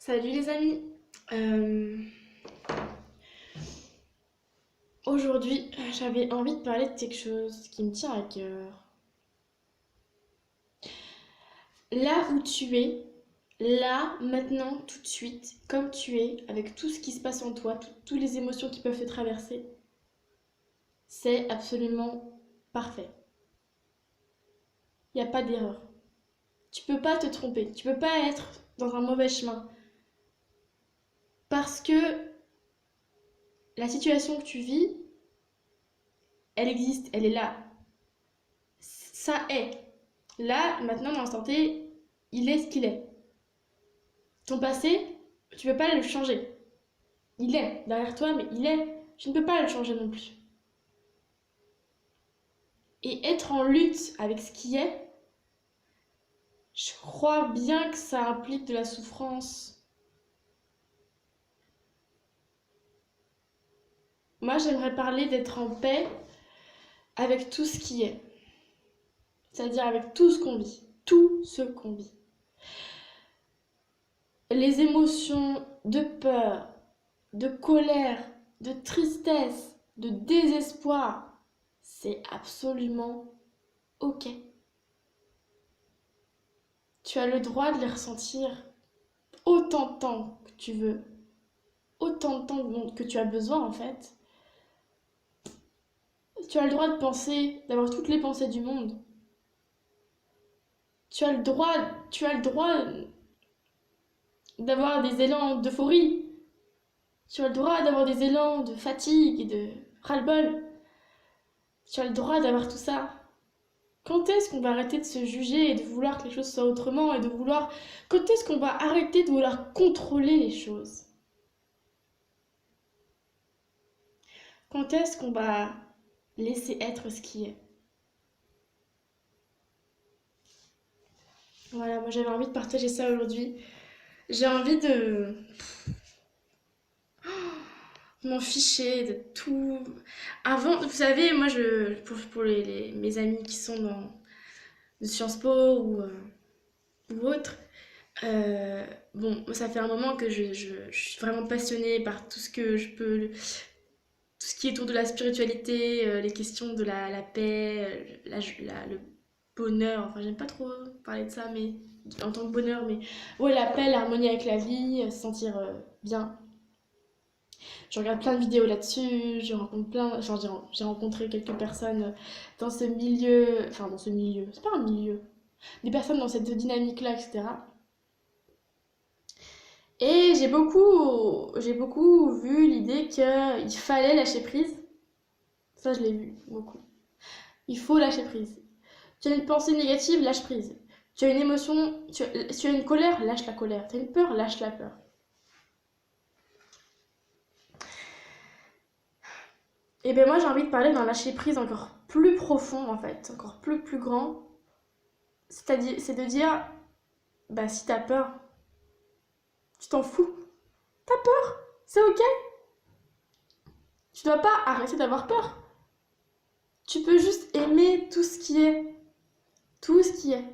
Salut les amis. Euh, Aujourd'hui, j'avais envie de parler de quelque chose qui me tient à cœur. Là où tu es, là, maintenant, tout de suite, comme tu es, avec tout ce qui se passe en toi, toutes les émotions qui peuvent te traverser, c'est absolument parfait. Il n'y a pas d'erreur. Tu peux pas te tromper, tu peux pas être dans un mauvais chemin. Parce que la situation que tu vis, elle existe, elle est là. Ça est. Là, maintenant, dans l'instant T, il est ce qu'il est. Ton passé, tu peux pas le changer. Il est derrière toi, mais il est. Tu ne peux pas le changer non plus. Et être en lutte avec ce qui est, je crois bien que ça implique de la souffrance. Moi, j'aimerais parler d'être en paix avec tout ce qui est. C'est-à-dire avec tout ce qu'on vit. Tout ce qu'on vit. Les émotions de peur, de colère, de tristesse, de désespoir, c'est absolument ok. Tu as le droit de les ressentir autant de temps que tu veux, autant de temps que tu as besoin en fait. Tu as le droit de penser, d'avoir toutes les pensées du monde. Tu as le droit, tu as le droit d'avoir des élans d'euphorie. Tu as le droit d'avoir des élans de fatigue et de ras-le-bol. Tu as le droit d'avoir tout ça. Quand est-ce qu'on va arrêter de se juger et de vouloir que les choses soient autrement et de vouloir... Quand est-ce qu'on va arrêter de vouloir contrôler les choses? Quand est-ce qu'on va laisser être ce qui est? Voilà, moi j'avais envie de partager ça aujourd'hui. J'ai envie de m'en ficher de tout. Avant, vous savez, moi, pour mes amis qui sont dans de Sciences Po ou autres, bon, ça fait un moment que je suis vraiment passionnée par tout ce que je peux, tout ce qui est autour de la spiritualité, les questions de la paix, le bonheur. Enfin, j'aime pas trop parler de ça, mais en tant que bonheur, mais ouais, la paix, l'harmonie avec la vie, se sentir bien. Je regarde plein de vidéos là-dessus, je rencontre plein, enfin j'ai rencontré quelques personnes dans ce milieu, enfin dans ce milieu, c'est pas un milieu, des personnes dans cette dynamique-là, etc. Et j'ai beaucoup vu l'idée qu'il fallait lâcher prise. Ça, je l'ai vu beaucoup. Il faut lâcher prise. Tu as une pensée négative, lâche prise. Tu as une émotion, tu as une colère, lâche la colère. Tu as une peur, lâche la peur. Et bien moi j'ai envie de parler d'un lâcher prise encore plus profond en fait, encore plus grand. C'est-à-dire, c'est de dire, bah si t'as peur, tu t'en fous. T'as peur, c'est ok. Tu dois pas arrêter d'avoir peur. Tu peux juste aimer tout ce qui est. Tout ce qui est.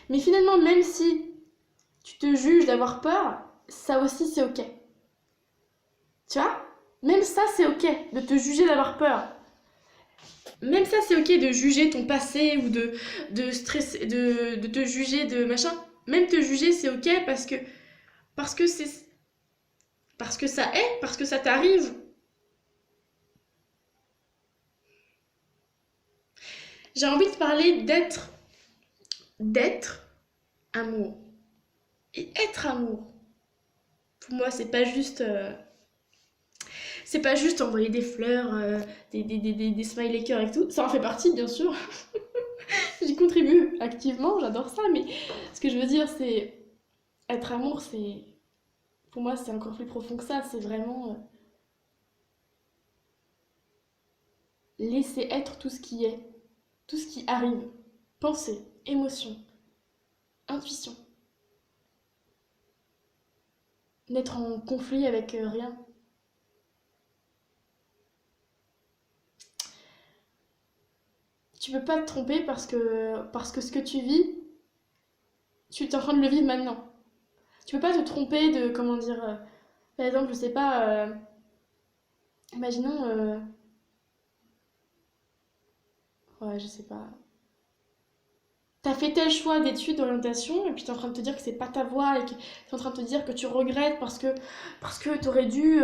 Mais finalement, même si tu te juges d'avoir peur, ça aussi c'est ok. Tu vois? Même ça c'est ok de te juger d'avoir peur. Même ça c'est ok de juger ton passé ou de stresser, de te juger de machin. Même te juger c'est ok parce que c'est parce que ça est, parce que ça t'arrive. J'ai envie de parler d'être amour. Et être amour, pour moi, c'est pas juste envoyer des fleurs, des smiley cœurs et tout. Ça en fait partie, bien sûr. J'y contribue activement, j'adore ça. Mais ce que je veux dire, c'est être amour, c'est pour moi, c'est encore plus profond que ça. C'est vraiment laisser être tout ce qui est, tout ce qui arrive. Pensée, émotion, intuition. N'être en conflit avec rien. Tu peux pas te tromper parce que ce que tu vis, tu es en train de le vivre maintenant. Tu peux pas te tromper de, comment dire, par exemple, je sais pas, imaginons, ouais, je sais pas, t'as fait tel choix d'études, d'orientation, et puis t'es en train de te dire que c'est pas ta voie, et que t'es en train de te dire que tu regrettes parce que t'aurais dû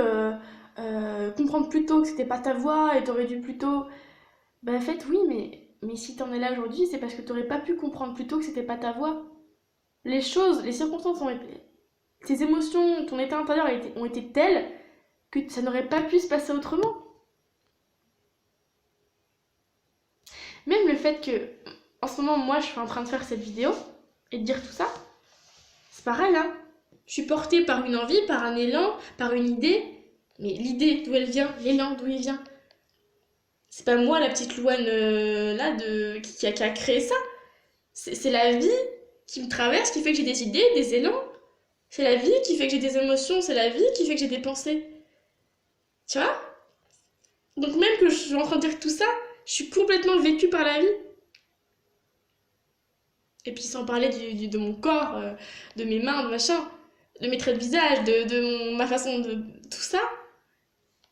comprendre plus tôt que c'était pas ta voie, et t'aurais dû plutôt... Ben en fait, oui, mais si t'en es là aujourd'hui, c'est parce que t'aurais pas pu comprendre plus tôt que c'était pas ta voie. Les choses, les circonstances ont été... Tes émotions, ton état intérieur ont été tels que ça n'aurait pas pu se passer autrement. Même le fait que, en ce moment, moi, je suis en train de faire cette vidéo et de dire tout ça, c'est pareil, hein. Je suis portée par une envie, par un élan, par une idée. Mais l'idée, d'où elle vient, l'élan, d'où il vient. C'est pas moi, la petite Louane, là, qui a créé ça. C'est la vie qui me traverse, qui fait que j'ai des idées, des élans. C'est la vie qui fait que j'ai des émotions, c'est la vie qui fait que j'ai des pensées. Tu vois? Donc même que je suis en train de dire tout ça, je suis complètement vécue par la vie. Et puis sans parler de mon corps, de mes mains, de machin, de mes traits de visage, ma façon de... Tout ça,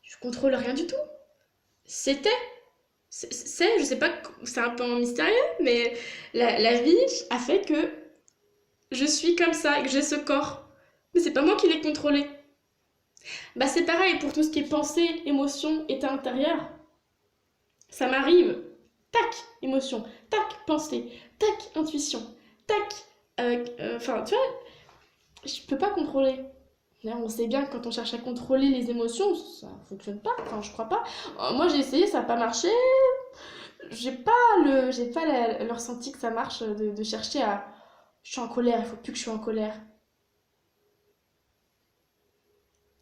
je contrôle rien du tout. C'était, je sais pas, c'est un peu mystérieux, mais la vie a fait que je suis comme ça et que j'ai ce corps. Mais c'est pas moi qui l'ai contrôlé. Bah c'est pareil pour tout ce qui est pensée, émotion, état intérieur. Ça m'arrive. Tac, émotion. Tac, pensée. Tac, intuition. Tac. Enfin, tu vois, je peux pas contrôler. D'ailleurs, on sait bien que quand on cherche à contrôler les émotions, ça fonctionne pas. Enfin, je crois pas. Moi, j'ai essayé, ça n'a pas marché. J'ai pas le ressenti que ça marche de chercher à. Je suis en colère, il faut plus que je sois en colère.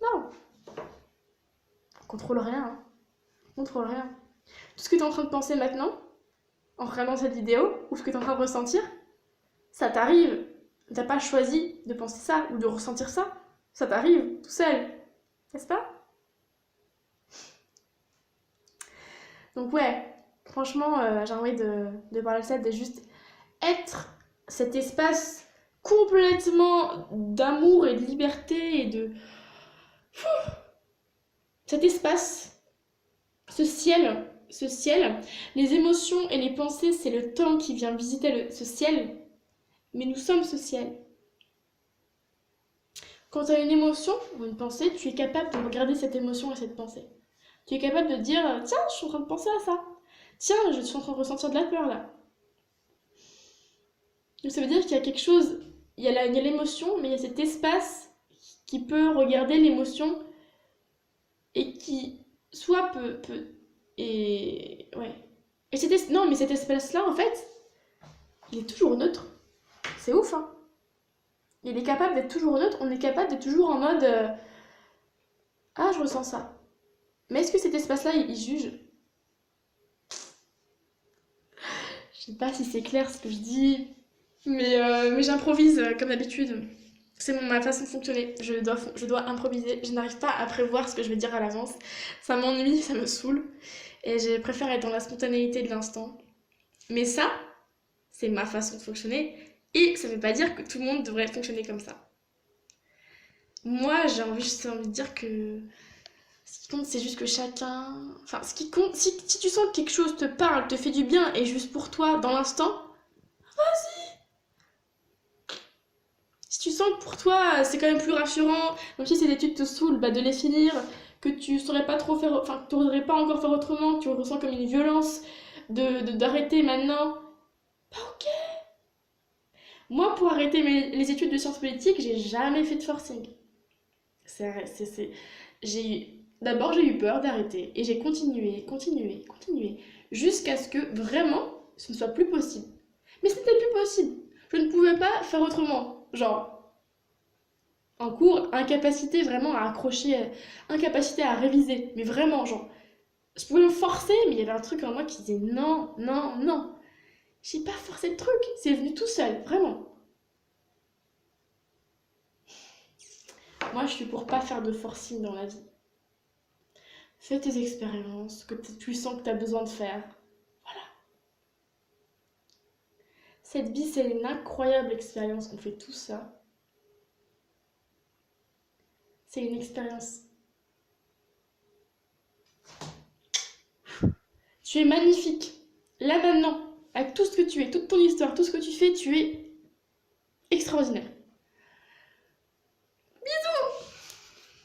Non, on contrôle rien. Hein. On contrôle rien. Tout ce que tu es en train de penser maintenant, en regardant cette vidéo, ou ce que tu es en train de ressentir, ça t'arrive. T'as pas choisi de penser ça ou de ressentir ça. Ça t'arrive tout seul. N'est-ce pas? Donc ouais, franchement, j'ai envie de parler de ça, de juste être cet espace complètement d'amour et de liberté et de... Cet espace, ce ciel, les émotions et les pensées, c'est le temps qui vient visiter ce ciel, mais nous sommes ce ciel. Quand tu as une émotion ou une pensée, tu es capable de regarder cette émotion et cette pensée. Tu es capable de dire, tiens, je suis en train de penser à ça. Tiens, je suis en train de ressentir de la peur là. Donc ça veut dire qu'il y a quelque chose, il y a l'émotion, mais il y a cet espace qui peut regarder l'émotion et qui soit et ouais. Et non, mais cet espace-là, en fait, il est toujours neutre. C'est ouf, hein. Il est capable d'être toujours neutre, on est capable d'être toujours en mode ah, je ressens ça. Mais est-ce que cet espace-là, il juge? Je sais pas si c'est clair ce que je dis, mais j'improvise comme d'habitude. C'est ma façon de fonctionner. Je dois improviser. Je n'arrive pas à prévoir ce que je vais dire à l'avance. Ça m'ennuie, ça me saoule. Et je préfère être dans la spontanéité de l'instant. Mais ça, c'est ma façon de fonctionner. Et ça ne veut pas dire que tout le monde devrait fonctionner comme ça. Moi, juste envie de dire que ce qui compte, c'est juste que chacun... Enfin, ce qui compte, si tu sens que quelque chose te parle, te fait du bien, et juste pour toi, dans l'instant, si tu sens que pour toi, c'est quand même plus rassurant, même si ces études te saoulent, bah de les finir, que tu saurais pas trop faire... Enfin, que tu n'aurais pas encore faire autrement, que tu ressens comme une violence d'arrêter maintenant, bah ok. Moi, pour arrêter les études de sciences politiques, j'ai jamais fait de forcing. D'abord, j'ai eu peur d'arrêter et j'ai continué, jusqu'à ce que vraiment ce ne soit plus possible. Mais ce n'était plus possible. Je ne pouvais pas faire autrement. Genre, en cours, incapacité vraiment à accrocher, incapacité à réviser. Mais vraiment, genre, je pouvais me forcer, mais il y avait un truc en moi qui disait non, non, non. J'ai pas forcé le truc, c'est venu tout seul, vraiment. Moi, je suis pour pas faire de forcing dans la vie. Fais tes expériences que tu sens que tu as besoin de faire. Voilà. Cette vie, c'est une incroyable expérience qu'on fait tout ça. C'est une expérience. Tu es magnifique. Là maintenant, avec tout ce que tu es, toute ton histoire, tout ce que tu fais, tu es extraordinaire.